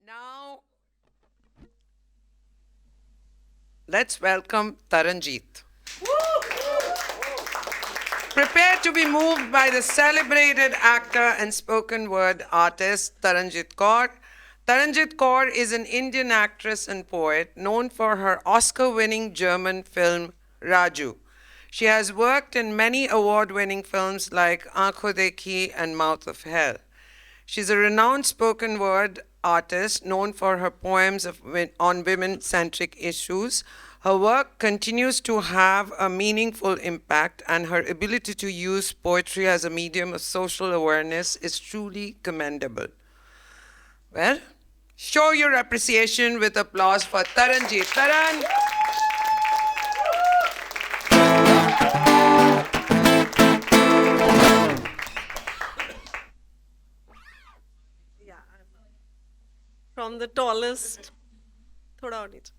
Now, let's welcome Taranjeet. Prepare to be moved by the celebrated actor and spoken word artist Taranjeet Kaur. Taranjeet Kaur is an Indian actress and poet known for her Oscar winning German film Raju. She has worked in many award winning films like Aankho Dekhi and Mouth of Hell. She's a renowned spoken word artist known for her poems on women centric issues. Her work continues to have a meaningful impact, and her ability to use poetry as a medium of social awareness is truly commendable. Well, show your appreciation with applause for Taranjeet. Taran! From the tallest, थोड़ा और नीचे.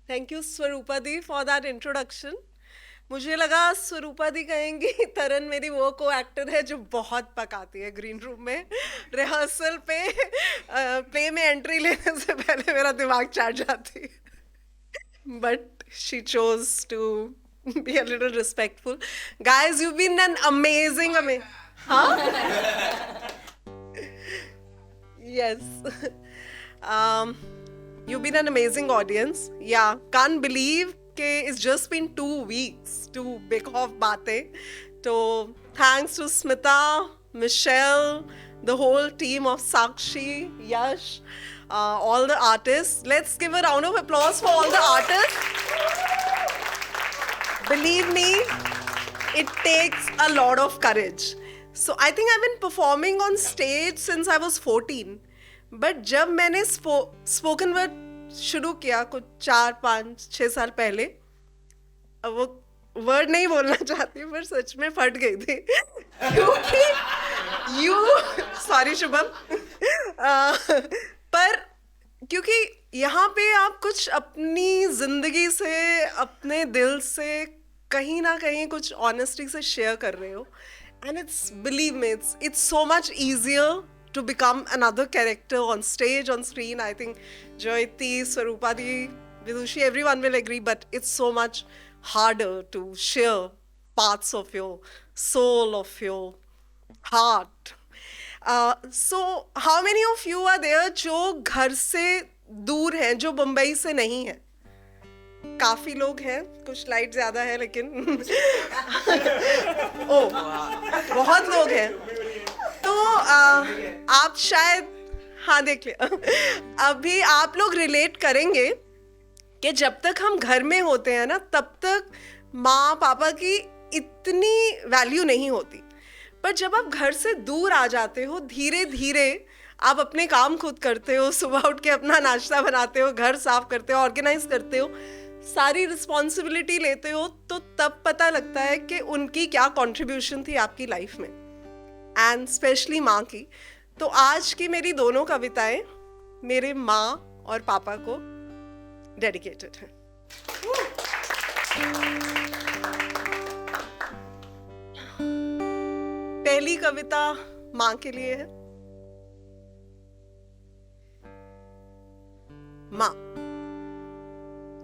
Thank you Swarupa the for that introduction. मुझे लगा स्वरूपा दी कहेंगी तरन मेरी वो को actor है जो बहुत पकाती है ग्रीन रूम में. रिहर्सल पे प्ले में एंट्री लेने से पहले मेरा दिमाग चाट जाती है. But she chose to be a little respectful. Guys, you've been an huh? Yes. um, you've been an amazing audience. Yeah, can't believe कि it's just been 2 weeks to Big Off Baate. So thanks to Smita, Michelle, the whole team of Sakshi, Yash, all the artists. Let's give a round of applause for all the artists. Believe me, it takes a lot of courage. So I think I've been performing on stage since I was 14. But जब मैंने spoken word शुरू किया कुछ 4-5-6 साल पहले, अब वो word नहीं बोलना चाहती पर सच में फट गई थी क्योंकि सॉरी शुभम, पर क्योंकि यहाँ पे आप कुछ अपनी जिंदगी से, अपने दिल से कहीं ना कहीं कुछ ऑनेस्टी से शेयर कर रहे हो. And it's, believe me, it's so much easier to become another character on stage, on screen. I think Joyti, Swarupadi, Vidushi, everyone will agree, but it's so much harder to share parts of your soul, of your heart. So how many of you are there जो घर से दूर हैं, जो मुंबई से नहीं हैं? काफी लोग हैं, कुछ लाइट ज्यादा है लेकिन ओ बहुत लोग हैं. तो आप शायद हाँ देख लिया अभी आप लोग रिलेट करेंगे कि जब तक हम घर में होते हैं ना तब तक माँ पापा की इतनी वैल्यू नहीं होती. पर जब आप घर से दूर आ जाते हो, धीरे धीरे आप अपने काम खुद करते हो, सुबह उठ के अपना नाश्ता बनाते हो, घर साफ करते हो, ऑर्गेनाइज करते हो, सारी रिस्पॉन्सिबिलिटी लेते हो, तो तब पता लगता है कि उनकी क्या कंट्रीब्यूशन थी आपकी लाइफ में, एंड स्पेशली माँ की. तो आज की मेरी दोनों कविताएं मेरे माँ और पापा को डेडिकेटेड हैं. पहली कविता माँ के लिए है. माँ,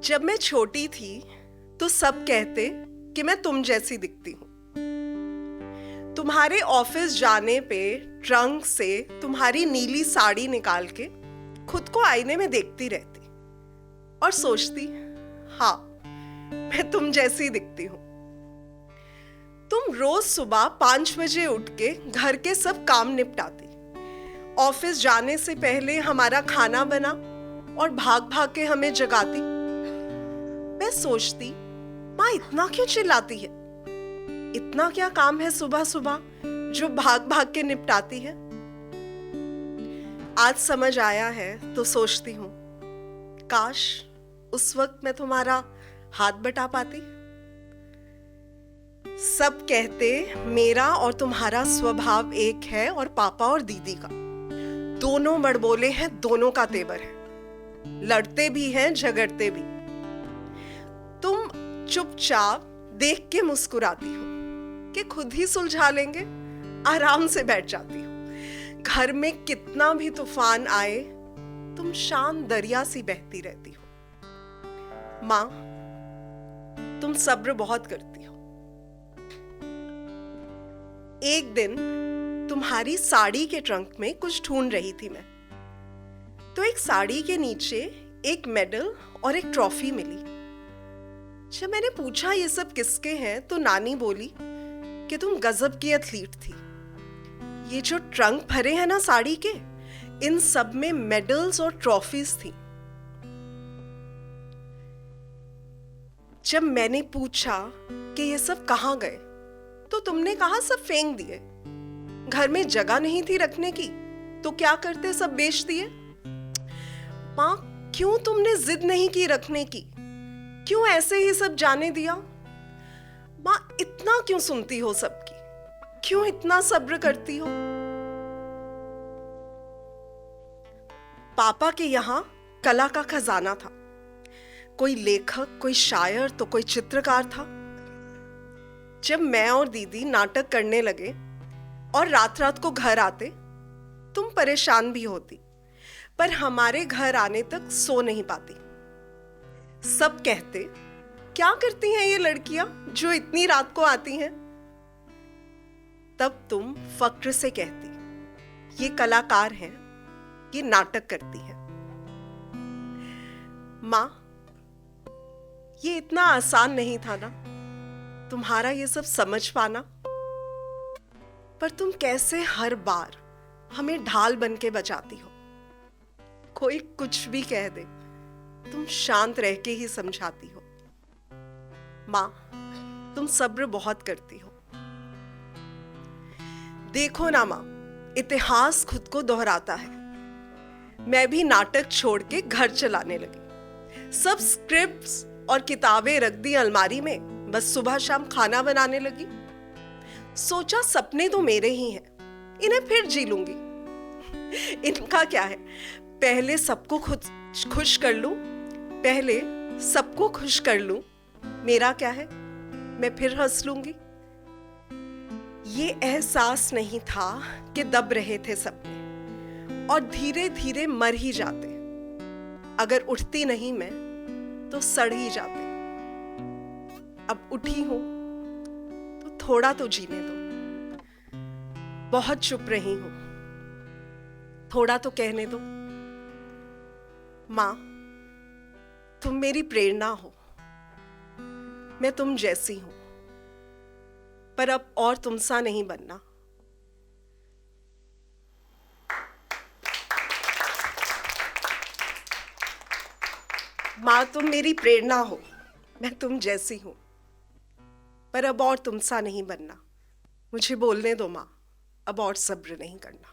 जब मैं छोटी थी तो सब कहते कि मैं तुम जैसी दिखती हूँ. तुम्हारे ऑफिस जाने पे ट्रंक से तुम्हारी नीली साड़ी निकाल के खुद को आईने में देखती रहती और सोचती, हाँ मैं तुम जैसी दिखती हूँ. तुम रोज सुबह 5 बजे उठ के घर के सब काम निपटाती, ऑफिस जाने से पहले हमारा खाना बना और भाग भाग के हमें जगाती. मैं सोचती, माँ इतना क्यों चिल्लाती है, इतना क्या काम है सुबह सुबह जो भाग भाग के निपटाती है. आज समझ आया है तो सोचती हूँ, काश उस वक्त मैं तुम्हारा हाथ बटा पाती. सब कहते मेरा और तुम्हारा स्वभाव एक है और पापा और दीदी का. दोनों बड़बोले हैं, दोनों का तेवर है, लड़ते भी हैं झगड़ते भी. तुम चुपचाप देख के मुस्कुराती हूँ कि खुद ही सुलझा लेंगे, आराम से बैठ जाती हूँ। घर में कितना भी तूफान आए, तुम शांत दरिया सी बहती रहती हो। माँ, तुम सब्र बहुत करती हो। एक दिन तुम्हारी साड़ी के ट्रंक में कुछ ढूंढ रही थी मैं, तो एक साड़ी के नीचे एक मेडल और एक ट्रॉफी मिली। जब मैंने पूछा ये सब किसके हैं, तो नानी बोली कि तुम गजब की एथलीट थी। ये जो ट्रंक भरे हैं ना साड़ी के, इन सब में मेडल्स और ट्रॉफीज थी। जब मैंने पूछा कि ये सब कहाँ गए, तो तुमने कहा सब फेंक दिए। घर में जगह नहीं थी रखने की, तो क्या करते, सब बेच दिए। माँ, क्यों तुमने जिद नहीं की रखने की? क्यों ऐसे ही सब जाने दिया? माँ, इतना क्यों सुनती हो सबकी? क्यों इतना सब्र करती हो? पापा के यहाँ कला का खजाना था। कोई लेखक, कोई शायर, तो कोई चित्रकार था। जब मैं और दीदी नाटक करने लगे और रात रात को घर आते, तुम परेशान भी होती, पर हमारे घर आने तक सो नहीं पाती। सब कहते, क्या करती हैं ये लड़कियां जो इतनी रात को आती हैं? तब तुम फक्र से कहती, ये कलाकार हैं, ये नाटक करती हैं। माँ, ये इतना आसान नहीं था ना तुम्हारा ये सब समझ पाना, पर तुम कैसे हर बार हमें ढाल बन के बचाती हो। कोई कुछ भी कह दे, तुम शांत रह के ही समझाती हो। माँ, तुम सब्र बहुत करती हो। देखो ना माँ, इतिहास खुद को दोहराता है। मैं भी नाटक छोड़ के घर चलाने लगी। सब स्क्रिप्ट्स और किताबें रख दी अलमारी में, बस सुबह शाम खाना बनाने लगी। सोचा सपने तो मेरे ही हैं, इन्हें फिर जी लूंगी। इनका क्या है, पहले सबको खुद खुश कर लूं, पहले सबको खुश कर लूं। मेरा क्या है, मैं फिर हंस लूंगी। ये एहसास नहीं था कि दब रहे थे सपने और धीरे धीरे मर ही जाते। अगर उठती नहीं मैं तो सड़ ही जाते। अब उठी हूं तो थोड़ा तो जीने दो। बहुत चुप रही हूं, थोड़ा तो कहने दो। माँ, तुम मेरी प्रेरणा हो। मैं तुम जैसी हूं, पर अब और तुम सा नहीं बनना। माँ, तुम मेरी प्रेरणा हो। मैं तुम जैसी हूं, पर अब और तुम सा नहीं बनना। मुझे बोलने दो माँ, अब और सब्र नहीं करना।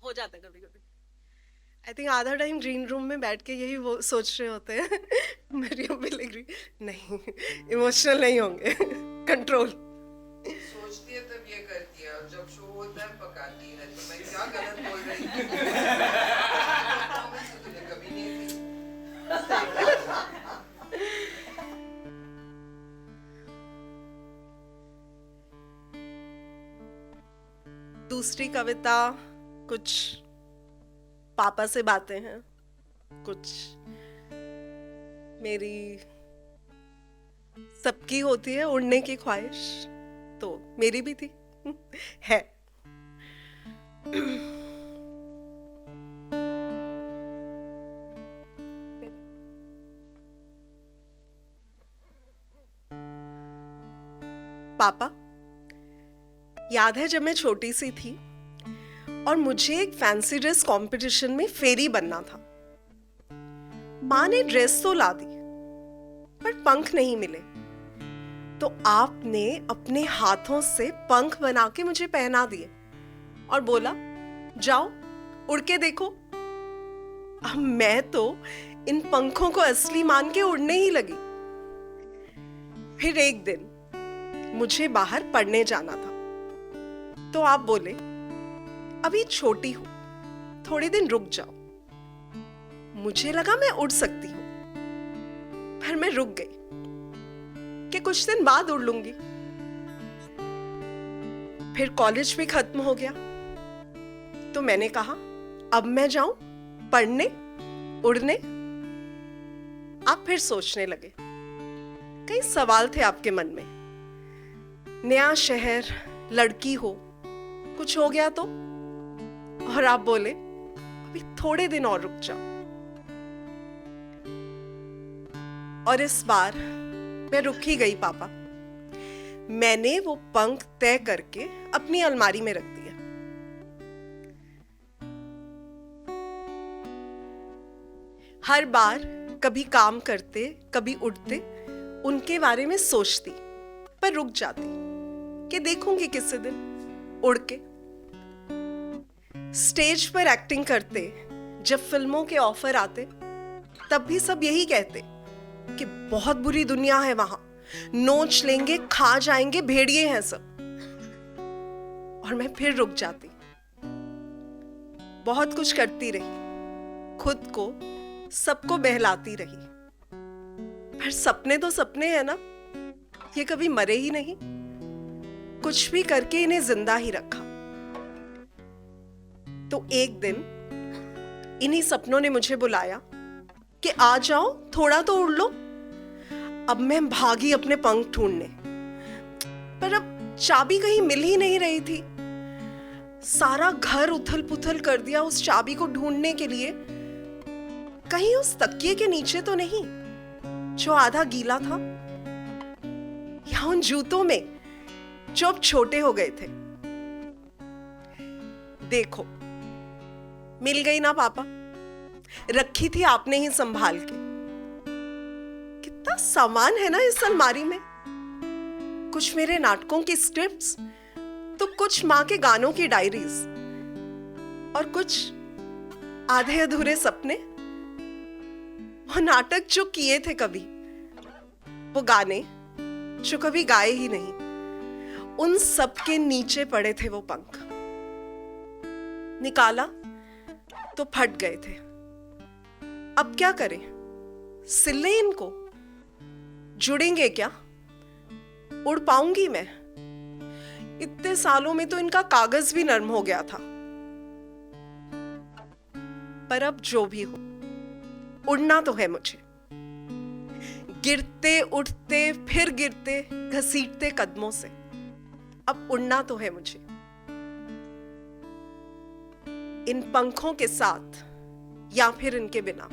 हो जाता है कभी कभी। आई थिंक आधा टाइम ग्रीन रूम में बैठ के यही वो सोच रहे होते हैं मरियम भी लग रही नहीं, इमोशनल नहीं होंगे, कंट्रोल। सोचती है तब ये करती है, और जब शो होता है पकाती है। तो मैं क्या गलत बोल रही थी? तुझे कभी नहीं थी। दूसरी कविता कुछ पापा से बातें हैं, कुछ मेरी सबकी होती है उड़ने की ख्वाहिश, तो मेरी भी थी है। पापा, याद है जब मैं छोटी सी थी और मुझे एक फैंसी ड्रेस कंपटीशन में फेरी बनना था। माँ ने ड्रेस तो ला दी, पर पंख नहीं मिले, तो आपने अपने हाथों से पंख बना के मुझे पहना दिए और बोला, जाओ उड़ के देखो। अब मैं तो इन पंखों को असली मान के उड़ने ही लगी। फिर एक दिन मुझे बाहर पढ़ने जाना था, तो आप बोले, अभी छोटी हूं, थोड़े दिन रुक जाओ। मुझे लगा मैं उड़ सकती हूं, पर मैं रुक गई कि कुछ दिन बाद उड़ लूंगी। फिर कॉलेज भी खत्म हो गया, तो मैंने कहा अब मैं जाऊं पढ़ने, उड़ने। आप फिर सोचने लगे, कई सवाल थे आपके मन में। नया शहर, लड़की हो, कुछ हो गया तो? और आप बोले अभी थोड़े दिन और रुक जाओ। और इस बार मैं रुक ही गई पापा। मैंने वो पंख तय करके अपनी अलमारी में रख दिया। हर बार कभी काम करते, कभी उठते, उनके बारे में सोचती, पर रुक जाती कि देखूंगी किसी दिन उड़ के। स्टेज पर एक्टिंग करते, जब फिल्मों के ऑफर आते, तब भी सब यही कहते कि बहुत बुरी दुनिया है वहां, नोच लेंगे, खा जाएंगे, भेड़िए हैं सब। और मैं फिर रुक जाती। बहुत कुछ करती रही, खुद को, सबको बहलाती रही, पर सपने तो सपने हैं ना, ये कभी मरे ही नहीं। कुछ भी करके इन्हें जिंदा ही रखा। तो एक दिन इन्हीं सपनों ने मुझे बुलाया कि आ जाओ, थोड़ा तो उड़ लो। अब मैं भागी अपने पंख ढूंढने, पर अब चाबी कहीं मिल ही नहीं रही थी। सारा घर उथल पुथल कर दिया उस चाबी को ढूंढने के लिए। कहीं उस तकिए के नीचे तो नहीं, जो आधा गीला था, या उन जूतों में जो अब छोटे हो गए थे। देखो, मिल गई ना पापा, रखी थी आपने ही संभाल के। कितना सामान है ना इस अलमारी में। कुछ मेरे नाटकों की स्क्रिप्ट्स, तो कुछ माँ के गानों की डायरीज, और कुछ आधे अधूरे सपने, वो नाटक जो किए थे कभी, वो गाने जो कभी गाए ही नहीं, उन सब के नीचे पड़े थे वो पंख। निकाला तो फट गए थे। अब क्या करें? सिले इनको? जुड़ेंगे क्या? उड़ पाऊंगी मैं? इतने सालों में तो इनका कागज भी नरम हो गया था। पर अब जो भी हो, उड़ना तो है मुझे। गिरते उठते फिर गिरते घसीटते कदमों से, अब उड़ना तो है मुझे। इन पंखों के साथ या फिर इनके बिना,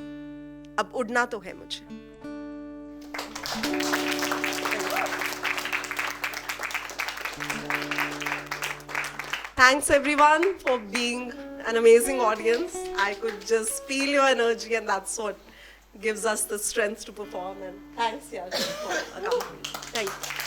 अब उड़ना तो है मुझे। Thanks everyone for being an amazing audience. I could just feel your energy, and that's what gives us the strength to perform. And thanks, Yash, for accompanying. Thank you.